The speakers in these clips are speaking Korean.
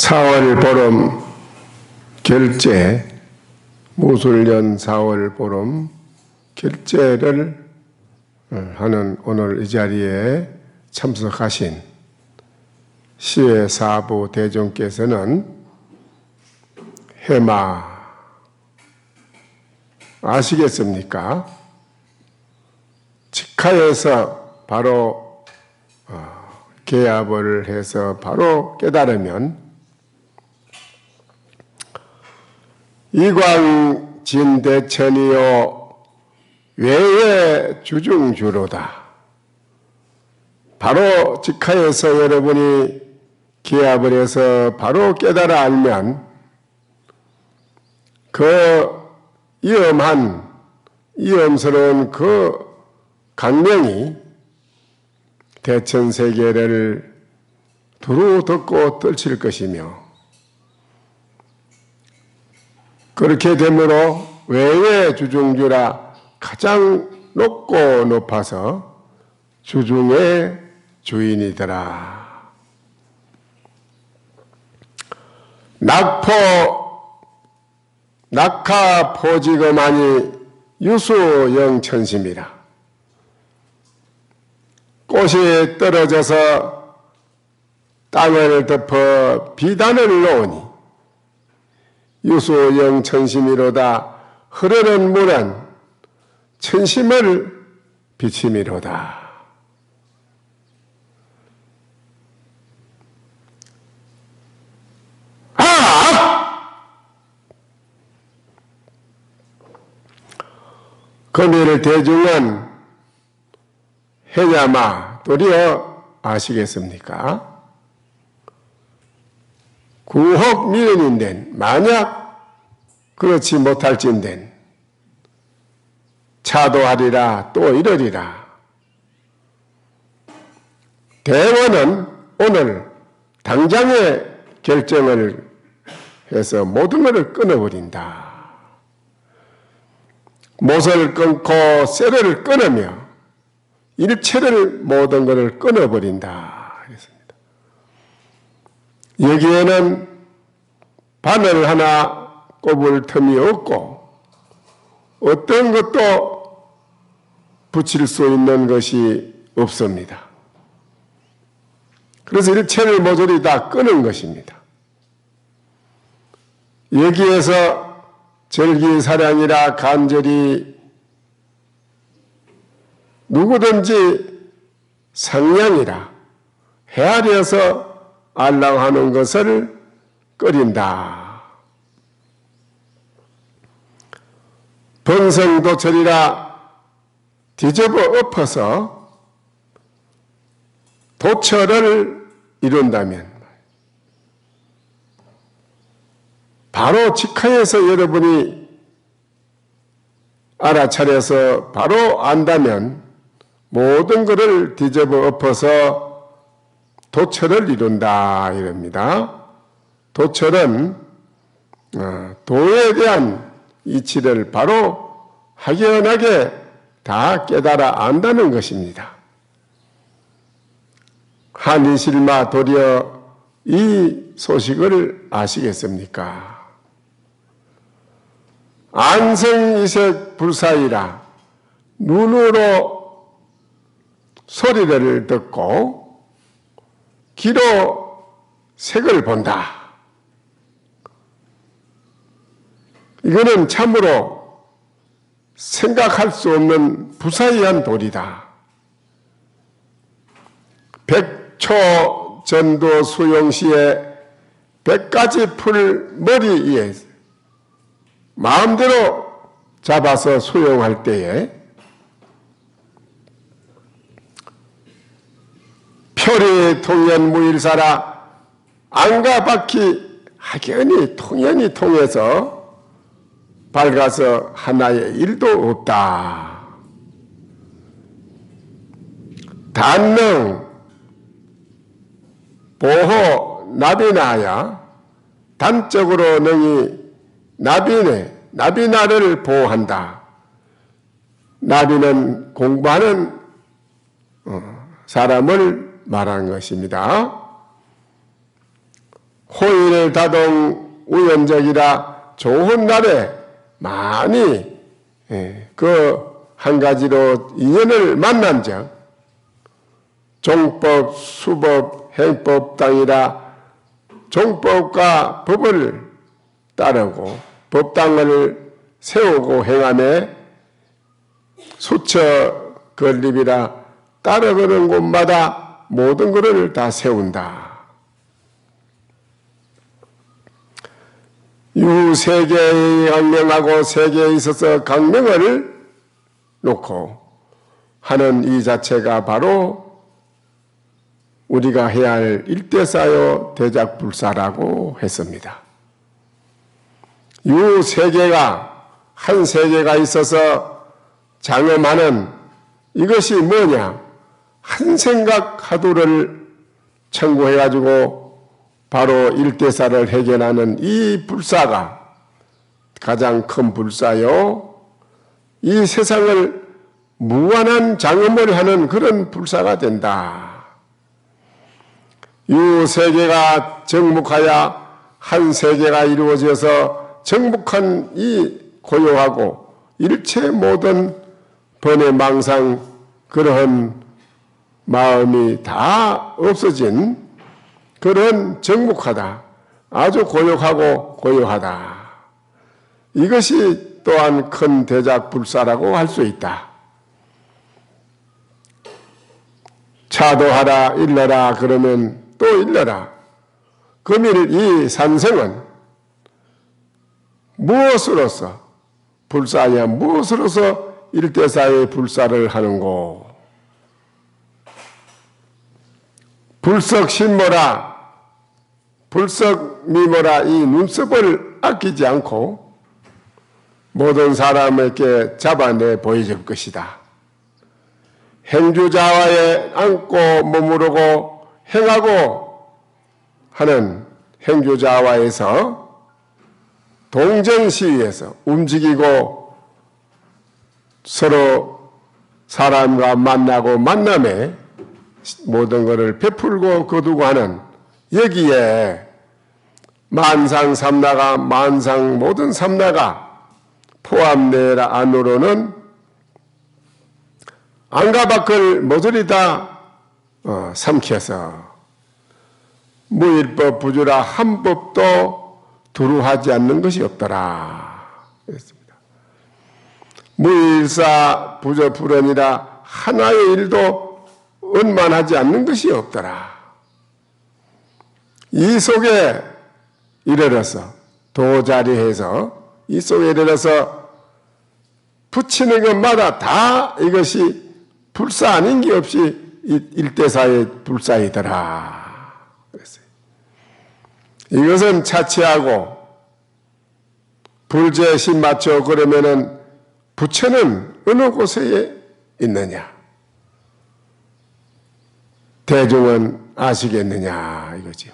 4월 보름 결제, 무술년 4월 보름 결제를 하는 오늘 이 자리에 참석하신 시외 사부 대종께서는 해마 아시겠습니까? 직하에서 바로 개압을 해서 바로 깨달으면 이광진대천이요 외의 주중주로다. 바로 직하에서 여러분이 기압을 해서 바로 깨달아 알면 그 위험스러운 그 강명이 대천세계를 두루 덮고 떨칠 것이며, 그렇게 되므로 외의 주중주라 가장 높고 높아서 주중의 주인이더라. 낙하포지거마니 유수영천심이라. 꽃이 떨어져서 땅을 덮어 비단을 놓으니 유수영천심이로다. 흐르는 물은 천심을 비침이로다. 금일 대중은 해냐마 도리어 아시겠습니까? 구혹미연인된, 만약 그렇지 못할진된 차도하리라 또 이러리라. 대원은 오늘 당장에 결정을 해서 모든 것을 끊어버린다. 못을 끊고 쇠를 끊으며 일체를 모든 것을 끊어버린다. 그랬습니다. 여기에는 바늘 하나 꼽을 틈이 없고 어떤 것도 붙일 수 있는 것이 없습니다. 그래서 일체를 모조리 다 끊은 것입니다. 여기에서 절기사량이라 간절히 누구든지 상냥이라 헤아려서 알랑하는 것을 꺼린다. 번성도철이라 뒤집어 엎어서 도철을 이룬다면 바로 직하에서 여러분이 알아차려서 바로 안다면 모든 것을 뒤집어 엎어서 도철을 이룬다 이럽니다. 도철은 도에 대한 이치를 바로 확연하게 다 깨달아 안다는 것입니다. 한이실마 도리어 이 소식을 아시겠습니까? 안성이색 불사이라 눈으로 소리를 듣고 귀로 색을 본다. 이거는 참으로 생각할 수 없는 부사이한 도리다. 백초 전도 수용시에 100가지 풀 머리 위에 마음대로 잡아서 수용할 때에 표리 통연 무일사라 안과 바퀴 확연히 통연히 통해서 밝아서 하나의 일도 없다. 단능 보호 나비나야 단적으로 능히 나비나를 보호한다. 나비는 공부하는 사람을 말하는 것입니다. 호의를 다동 우연적이라 좋은 날에 많이 그 한 가지로 인연을 만난 적 종법, 수법, 행법 당이라 종법과 법을 따르고 법당을 세우고 행함에 수처 건립이라 따라가는 곳마다 모든 것을 다 세운다. 유세계의 강명하고 세계에 있어서 강명을 놓고 하는 이 자체가 바로 우리가 해야 할 일대사요 대작불사라고 했습니다. 유세계가 한 세계가 있어서 장엄하는 이것이 뭐냐? 한 생각 하도를 청구해가지고 바로 일대사를 해결하는 이 불사가 가장 큰 불사요. 이 세상을 무한한 장엄을 하는 그런 불사가 된다. 유세계가 정복하여 한 세계가 이루어져서 정복한 이 고요하고 일체 모든 번외망상 그러한 마음이 다 없어진 그런 정복하다. 아주 고요하고 고요하다. 이것이 또한 큰 대작불사라고 할 수 있다. 차도하라 일러라 그러면 또 일러라. 금일 이 산성은 무엇으로서 불사냐 무엇으로서 일대사의 불사를 하는고. 불석신모라 불석미모라 이 눈썹을 아끼지 않고 모든 사람에게 잡아내 보여줄 것이다. 행주자와에 앉고 머무르고 행하고 하는 행주자와에서 동정시위에서 움직이고 서로 사람과 만나고 만남에 모든 것을 베풀고 거두고 하는 여기에 만상삼나가 만상 모든 삼나가 포함되라 안으로는 안과 밖을 모조리 다 삼켜서 무일법 부주라 한 법도 두루하지 않는 것이 없더라. 그랬습니다. 무일사 부저불언이라 하나의 일도 은만하지 않는 것이 없더라. 이 속에 이르러서 도자리해서 이 속에 이르러서 붙이는 것마다 다 이것이 불사 아닌 게 없이 일대사의 불사이더라. 그랬어요. 이것은 차치하고 불제신 맞춰 그러면은 부처는 어느 곳에 있느냐? 대중은 아시겠느냐 이거지요.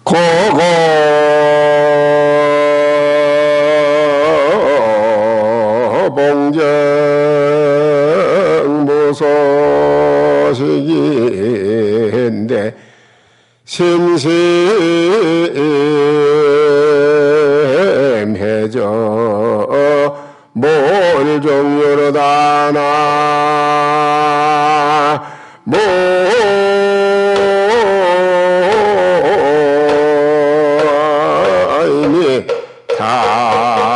고고 봉정무소식인데 심심해져 뭘 종류로다 나 모임이 답을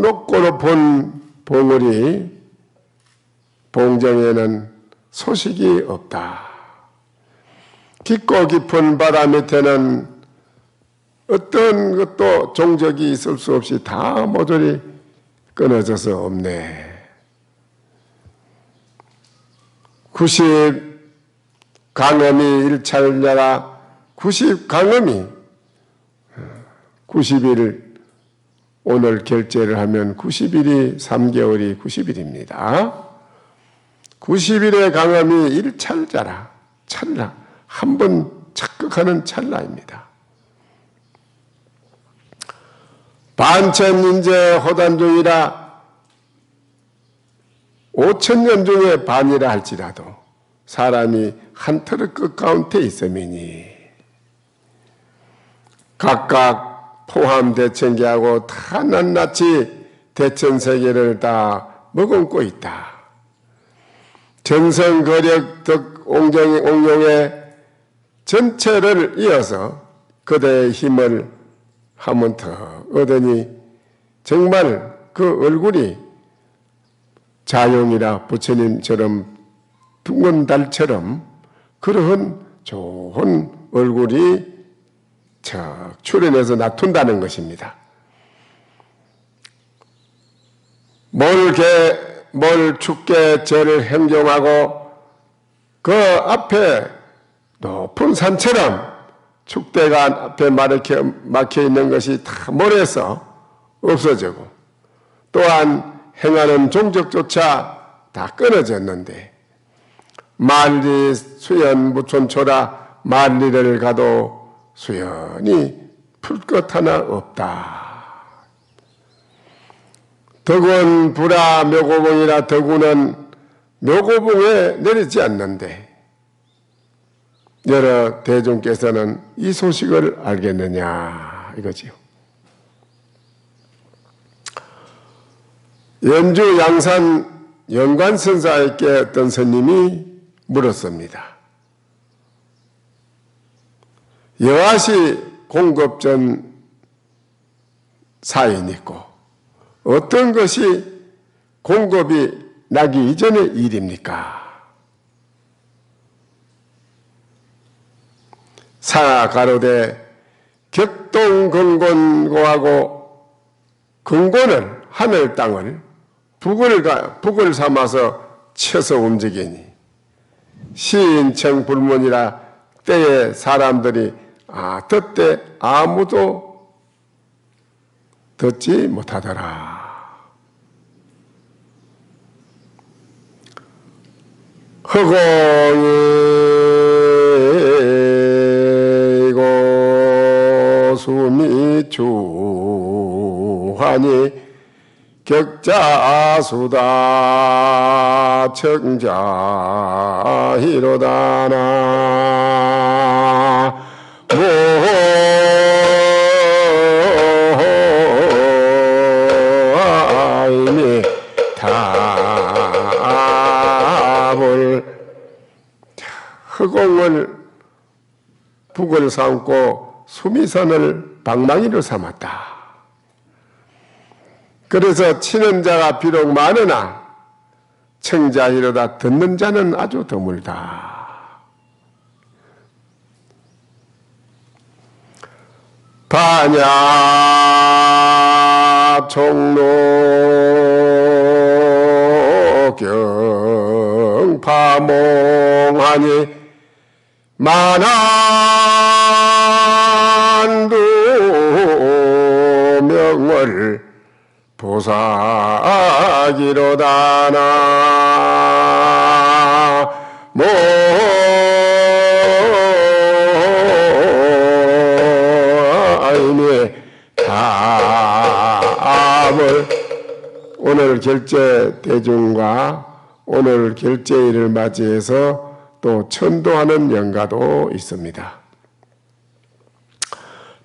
놓고로 본 봉우리 봉정에는 소식이 없다. 깊고 깊은 바다 밑에는 어떤 것도 종적이 있을 수 없이 다 모조리 끊어져서 없네. 90 강음이 일찰자라 90 강음이 90일 오늘 결제를 하면 90일이 3개월이 90일입니다. 90일의 강음이 일찰자라 찰나 한 번 착각하는 찰나입니다. 반천인재 호단 중이라 5천년 중에 반이라 할지라도 사람이 한 털의 끝 가운데 있으면이 각각 포함대천계하고 다 낱낱이 대천세계를 다 머금고 있다. 전성거력 덕옹용의 전체를 이어서 그대의 힘을 하면 더 얻으니 정말 그 얼굴이 자용이라 부처님처럼 둥근 달처럼 그러한 좋은 얼굴이 척 출현해서 나툰다는 것입니다. 뭘 축계 절을 행정하고 그 앞에 높은 산처럼 축대가 앞에 막혀 있는 것이 다 모래서 없어지고 또한 행하는 종적조차 다 끊어졌는데 만리 수연 무촌초라 만리를 가도 수연이 풀 것 하나 없다. 덕은 불화 묘고봉이라 덕운은 묘고봉에 내리지 않는데 여러 대중께서는 이 소식을 알겠느냐 이거지요. 연주 양산 연관선사에게 어떤 스님이 물었습니다. 여하시 공급전 사인이 있고 어떤 것이 공급이 나기 이전의 일입니까? 사 가로되 격동근곤고하고 근곤을 하늘 땅을 북을 삼아서 쳐서 움직이니 시인청 불문이라 때에 사람들이 듣되 아무도 듣지 못하더라. 허공이고 숨이 주하니 격자수다 청자히로다나 모임이 답을 허공을 북을 삼고 수미선을 방망이로 삼았다. 그래서 치는 자가 비록 많으나 청자히로다 듣는 자는 아주 드물다. 반야 종로 경파몽하니 만한두 명을 보사기로다나 모임이 답을 오늘 결제 대중과 오늘 결제일을 맞이해서 또 천도하는 연가도 있습니다.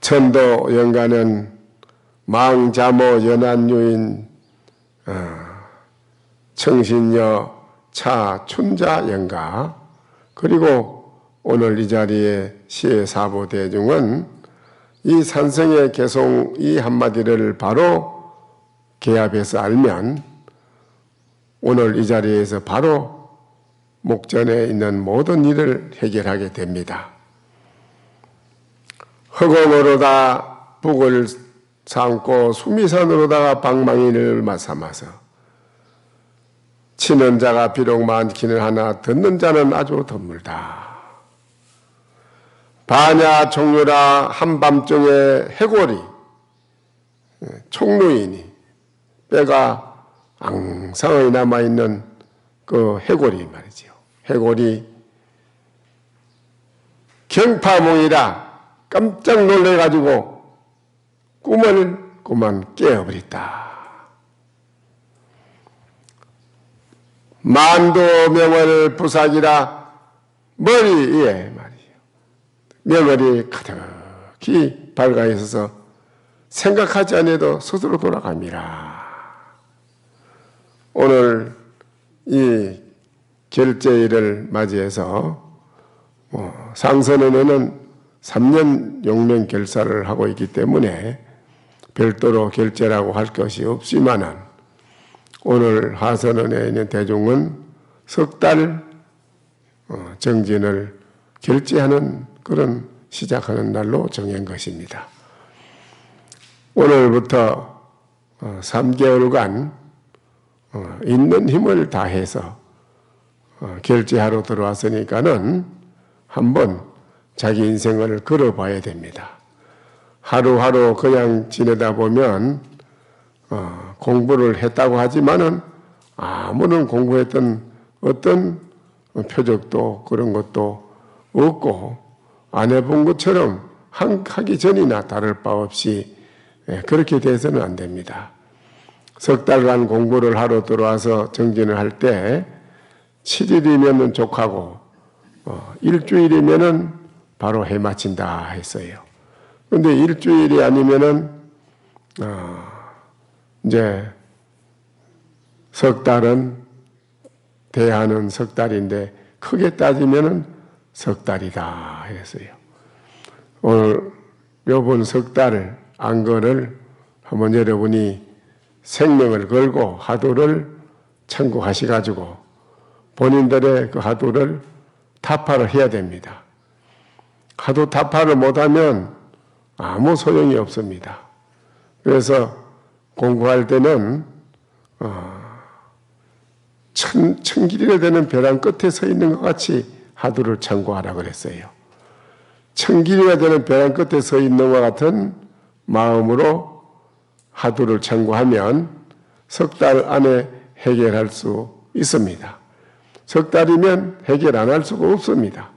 천도 연가는 망자모 연안유인 청신여 차춘자 연가 그리고 오늘 이 자리에 시의 사부 대중은 이 산성의 개송 이 한마디를 바로 개합해서 알면 오늘 이 자리에서 바로 목전에 있는 모든 일을 해결하게 됩니다. 허공으로다 북을 삼고 수미산으로다가 방망이를 삼아서 치는 자가 비록 많기는 하나 듣는 자는 아주 드물다. 반야 총류라 한밤중에 해골이 총루이니 뼈가 앙상하게 남아있는 그 해골이 말이지요. 해골이 경파몽이라 깜짝 놀래가지고 꿈을 그만 깨어버렸다. 만도 명월 부삭이라 머리에 말이에요. 명월이 가득히 밝아 있어서 생각하지 않아도 스스로 돌아갑니다. 오늘 이 결제일을 맞이해서 상선원에는 3년 용맹 결사를 하고 있기 때문에 별도로 결제라고 할 것이 없지만은 오늘 하선원에 있는 대중은 석 달 정진을 결제하는 그런 시작하는 날로 정한 것입니다. 오늘부터 3개월간 있는 힘을 다해서 결제하러 들어왔으니까는 한번 자기 인생을 걸어봐야 됩니다. 하루하루 그냥 지내다 보면 공부를 했다고 하지만은 아무런 공부했던 어떤 표적도 그런 것도 없고 안 해본 것처럼 하기 전이나 다를 바 없이 그렇게 돼서는 안 됩니다. 석 달간 공부를 하러 들어와서 정진을 할 때 7일이면 족하고 일주일이면은 바로 해마친다 했어요. 그런데 일주일이 아니면은 이제 석 달은 대하는 석 달인데 크게 따지면은 석 달이다 했어요. 오늘 요번 석 달 안건을 한번 여러분이 생명을 걸고 하도를 참고하셔가지고 본인들의 그 하도를 타파를 해야 됩니다. 하도 타파를 못하면 아무 소용이 없습니다. 그래서 공부할 때는 천길이나 되는 벼랑 끝에 서 있는 것 같이 하도를 참고하라 그랬어요. 천길이나 되는 벼랑 끝에 서 있는 것 같은 마음으로 하도를 참고하면 석 달 안에 해결할 수 있습니다. 석 달이면 해결 안 할 수가 없습니다.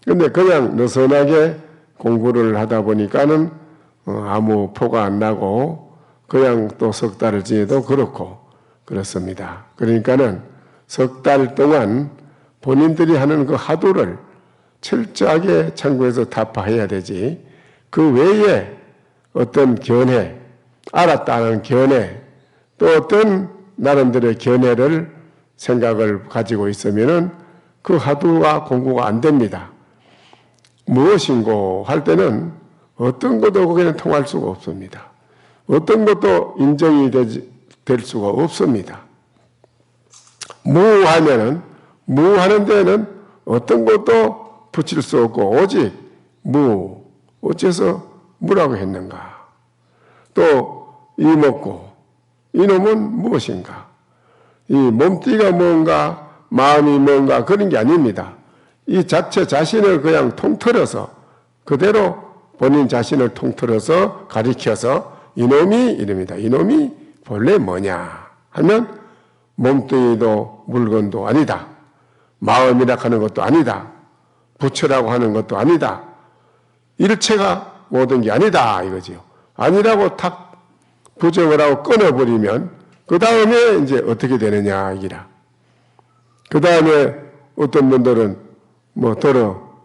그런데 그냥 느슨하게 공부를 하다 보니까는 아무 포가 안 나고 그냥 또 석 달을 지내도 그렇고 그렇습니다. 그러니까는 석 달 동안 본인들이 하는 그 하도를 철저하게 참고해서 타파해야 되지, 그 외에 어떤 견해, 알았다는 견해, 또 어떤 나름대로의 견해를 생각을 가지고 있으면은 그 하도와 공부가 안 됩니다. 무엇인고 할 때는 어떤 것도 거기는 통할 수가 없습니다. 어떤 것도 인정이 될 수가 없습니다. 무하면은, 무하는 데는 어떤 것도 붙일 수 없고 오직 무, 어째서 무라고 했는가? 또 이 먹고 이놈은 무엇인가? 이 몸띠가 뭔가 마음이 뭔가 그런 게 아닙니다. 이 자체 자신을 그냥 통틀어서 그대로 본인 자신을 통틀어서 가리켜서 이놈이 이릅니다. 이놈이 본래 뭐냐 하면 몸뚱이도 물건도 아니다. 마음이라 하는 것도 아니다. 부처라고 하는 것도 아니다. 일체가 모든 게 아니다 이거지요. 아니라고 탁 부정을 하고 끊어버리면 그 다음에 이제 어떻게 되느냐 이기라. 그 다음에 어떤 분들은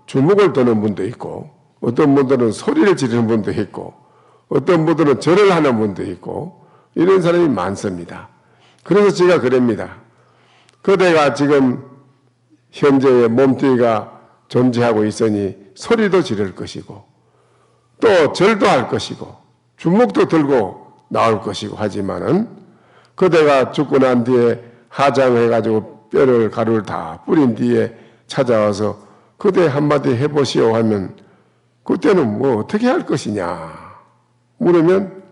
주먹을 드는 분도 있고, 어떤 분들은 소리를 지르는 분도 있고, 어떤 분들은 절을 하는 분도 있고, 이런 사람이 많습니다. 그래서 제가 그럽니다. 그대가 지금 현재의 몸뚱이가 존재하고 있으니 소리도 지를 것이고, 또 절도 할 것이고, 주먹도 들고 나올 것이고 하지만은 그대가 죽고 난 뒤에 하장해가지고 뼈를 가루를 다 뿌린 뒤에 찾아와서 그대 한마디 해보시오 하면 그때는 뭐 어떻게 할 것이냐 물으면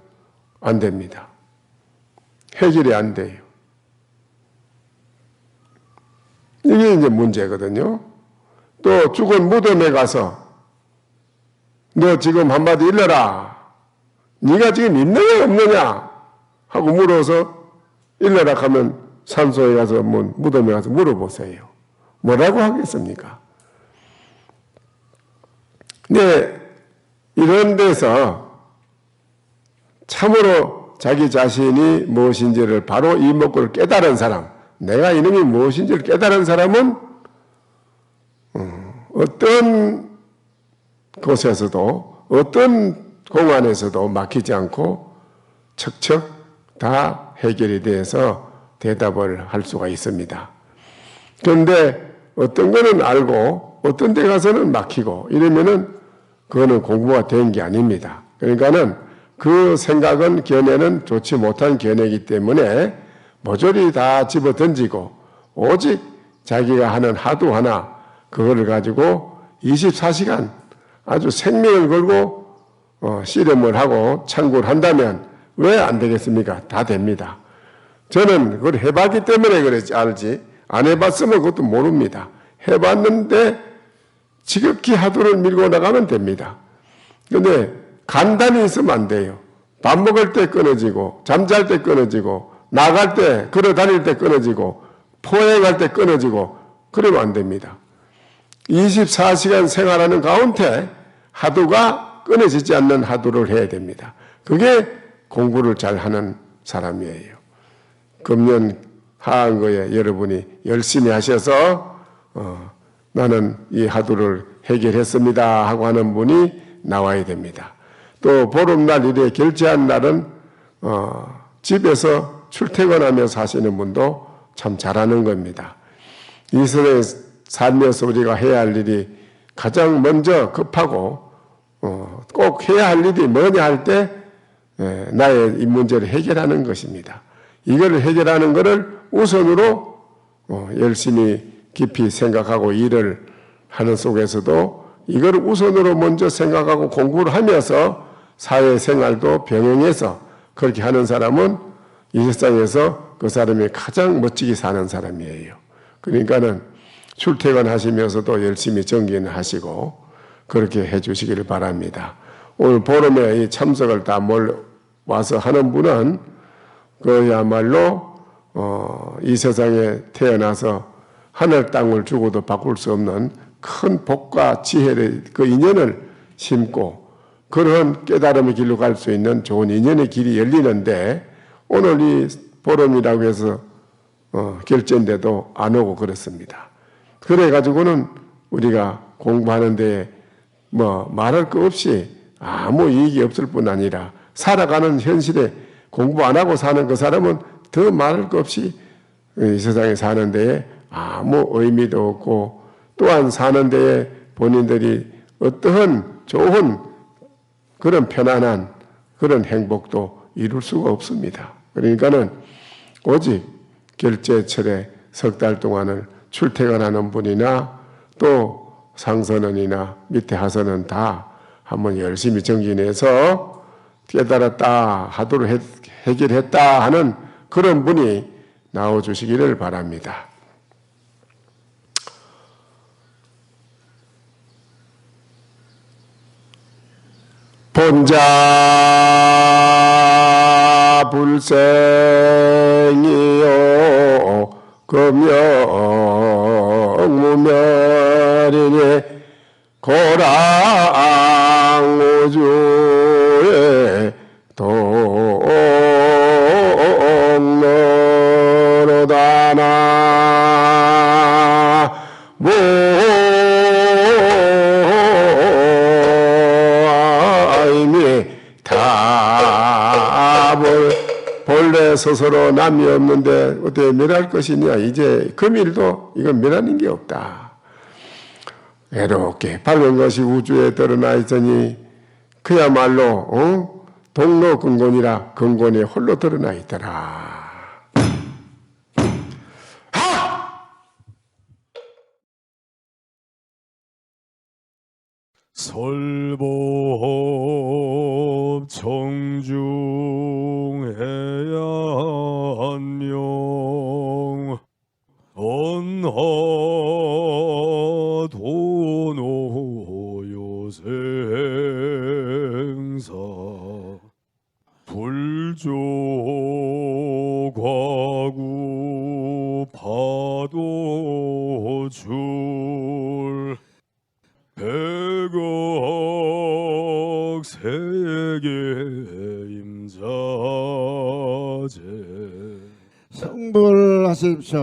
안 됩니다. 해결이 안 돼요. 이게 이제 문제거든요. 또 죽은 무덤에 가서 너 지금 한마디 일러라. 네가 지금 있느냐 없느냐 하고 물어서 일러라 하면 산소에 가서 무덤에 가서 물어보세요. 뭐라고 하겠습니까? 근데 이런 데서 참으로 자기 자신이 무엇인지를 바로 이목구를 깨달은 사람, 내가 이놈이 무엇인지를 깨달은 사람은 어떤 곳에서도 어떤 공안에서도 막히지 않고 척척 다 해결이 돼서 대답을 할 수가 있습니다. 그런데 어떤 거는 알고 어떤 데 가서는 막히고 이러면은 그거는 공부가 된 게 아닙니다. 그러니까는 그 생각은 견해는 좋지 못한 견해이기 때문에 모조리 다 집어 던지고 오직 자기가 하는 하도 하나 그거를 가지고 24시간 아주 생명을 걸고 씨름을 하고 참고를 한다면 왜 안 되겠습니까? 다 됩니다. 저는 그걸 해봤기 때문에 그랬지 알지 안 해봤으면 그것도 모릅니다. 해봤는데 지극히 하도를 밀고 나가면 됩니다. 근데 간단히 있으면 안 돼요. 밥 먹을 때 끊어지고 잠잘 때 끊어지고 나갈 때 걸어 다닐 때 끊어지고 포행할 때 끊어지고 그러면 안 됩니다. 24시간 생활하는 가운데 하도가 끊어지지 않는 하도를 해야 됩니다. 그게 공부를 잘하는 사람이에요. 금년 하한거에 여러분이 열심히 하셔서 나는 이 하도를 해결했습니다 하고 하는 분이 나와야 됩니다. 또 보름날 이래 결제한 날은 집에서 출퇴근하며 사시는 분도 참 잘하는 겁니다. 이 세상에 살면서 우리가 해야 할 일이 가장 먼저 급하고 꼭 해야 할 일이 뭐냐 할 때 나의 이 문제를 해결하는 것입니다. 이걸 해결하는 것을 우선으로 열심히 깊이 생각하고 일을 하는 속에서도 이걸 우선으로 먼저 생각하고 공부를 하면서 사회생활도 병행해서 그렇게 하는 사람은 이 세상에서 그 사람이 가장 멋지게 사는 사람이에요. 그러니까는 출퇴근하시면서도 열심히 정기는 하시고 그렇게 해주시기를 바랍니다. 오늘 보름에 이 참석을 다 와서 하는 분은 그야말로 이 세상에 태어나서 하늘 땅을 주고도 바꿀 수 없는 큰 복과 지혜의 그 인연을 심고 그런 깨달음의 길로 갈 수 있는 좋은 인연의 길이 열리는데 오늘 이 보름이라고 해서 결제인데도 안 오고 그렇습니다. 그래가지고는 우리가 공부하는데 말할 거 없이 아무 이익이 없을 뿐 아니라 살아가는 현실에 공부 안 하고 사는 그 사람은 더 말할 거 없이 이 세상에 사는 데에 아무 의미도 없고 또한 사는 데에 본인들이 어떠한 좋은 그런 편안한 그런 행복도 이룰 수가 없습니다. 그러니까는 오직 결제철에 석 달 동안을 출퇴근하는 분이나 또 상선원이나 밑에 하선은 다 한번 열심히 정진해서 깨달았다 하도를 해결했다 하는 그런 분이 나와주시기를 바랍니다. 본자 불생이요 금영무멸이니 고랑우주에 동로로다나 무아이미 답을 본래 스스로 남이 없는데 어떻게 멸할 것이냐. 이제 금일도 이건 멸하는 게 없다. 외롭게 밝은 것이 우주에 드러나 있으니 그야말로 동로 근곤이라 근곤이 홀로 드러나 있더라. 설법 청중해야 한명 언하 도노요생사 불조과구 파도줄 백억 세계 임자 자제 성불하십시오.